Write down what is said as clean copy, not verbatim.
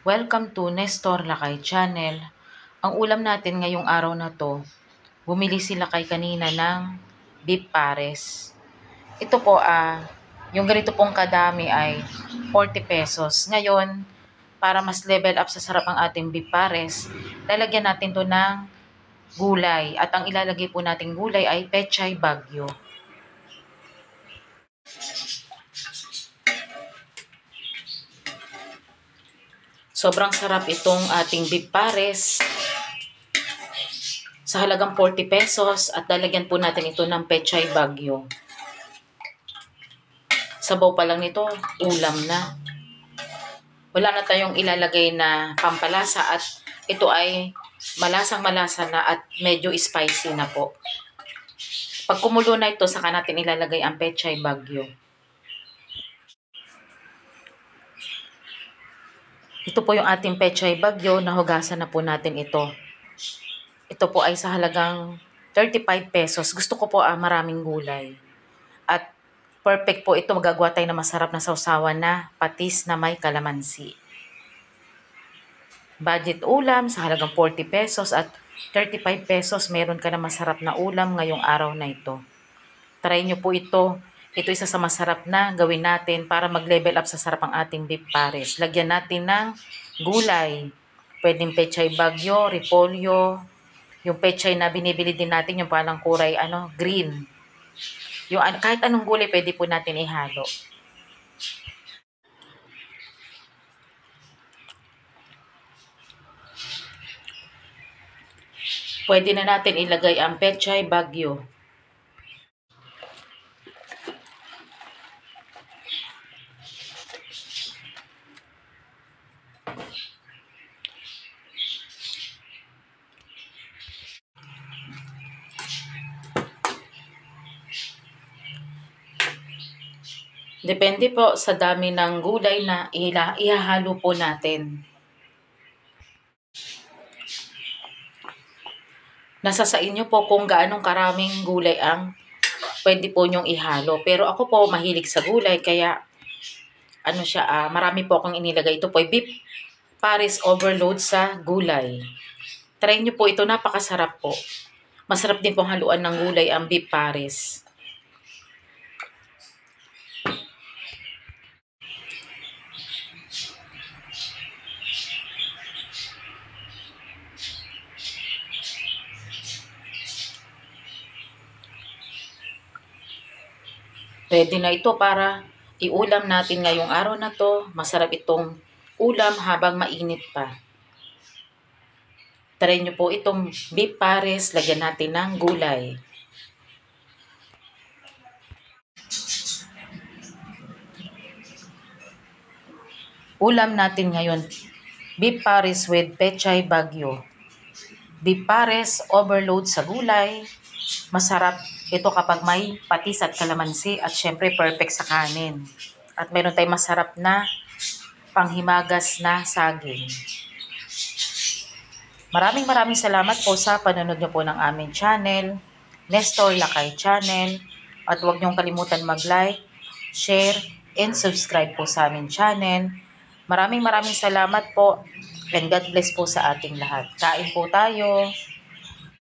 Welcome to Nestor Lakay Channel. Ang ulam natin ngayong araw na to, bumili sila kay kanina ng beef pares. Ito po yung ganito pong kadami ay 40 pesos. Ngayon, para mas level up sa sarap ang ating beef pares, lalagyan natin to ng gulay. At ang ilalagay po nating gulay ay pechay bagyo. Sobrang sarap itong ating beef pares. Sa halagang 40 pesos at lalagyan po natin ito ng pechay bagyo. Sabaw pa lang nito, ulam na. Wala na tayong ilalagay na pampalasa at ito ay malasang-malasa na at medyo spicy na po. Pag kumulo na ito, saka natin ilalagay ang pechay bagyo. Ito po yung ating pechay bagyo, nahugasan na po natin ito. Ito po ay sa halagang 35 pesos. Gusto ko po maraming gulay. At perfect po ito, magagawa tayo na masarap na sausawan na patis na may kalamansi. Budget ulam sa halagang 40 pesos at 35 pesos, meron ka na masarap na ulam ngayong araw na ito. Try nyo po ito. Ito isa sa masarap na gawin natin para mag-level up sa sarap ang ating beef pares. Lagyan natin ng gulay. Pwedeng pechay bagyo, repolyo, yung pechay na binibili din natin, yung palang kuray, green. Yung kahit anong gulay pwede po natin ihalo. Pwede na natin ilagay ang pechay bagyo. Depende po sa dami ng gulay na ihahalo po natin. Nasa sa inyo po kung gaanong karaming gulay ang pwede po nyong ihalo. Pero ako po mahilig sa gulay kaya marami po akong inilagay. Ito po ay beef pares overload sa gulay. Try nyo po ito, napakasarap po. Masarap din pong haluan ng gulay ang beef pares. Ready na ito para iulam natin ngayong araw na to. Masarap itong ulam habang mainit pa. Try nyo po itong beef pares, lagyan natin ng gulay. Ulam natin ngayon, beef pares with pechay bagyo. Beef pares, overload sa gulay. Masarap ito kapag may patis at kalamansi at syempre perfect sa kanin. At meron tayong masarap na panghimagas na saging. Maraming salamat po sa panonood nyo po ng aming channel, Nestor Lakay Channel. At huwag niyong kalimutan mag-like, share, and subscribe po sa aming channel. Maraming salamat po and God bless po sa ating lahat. Kain po tayo.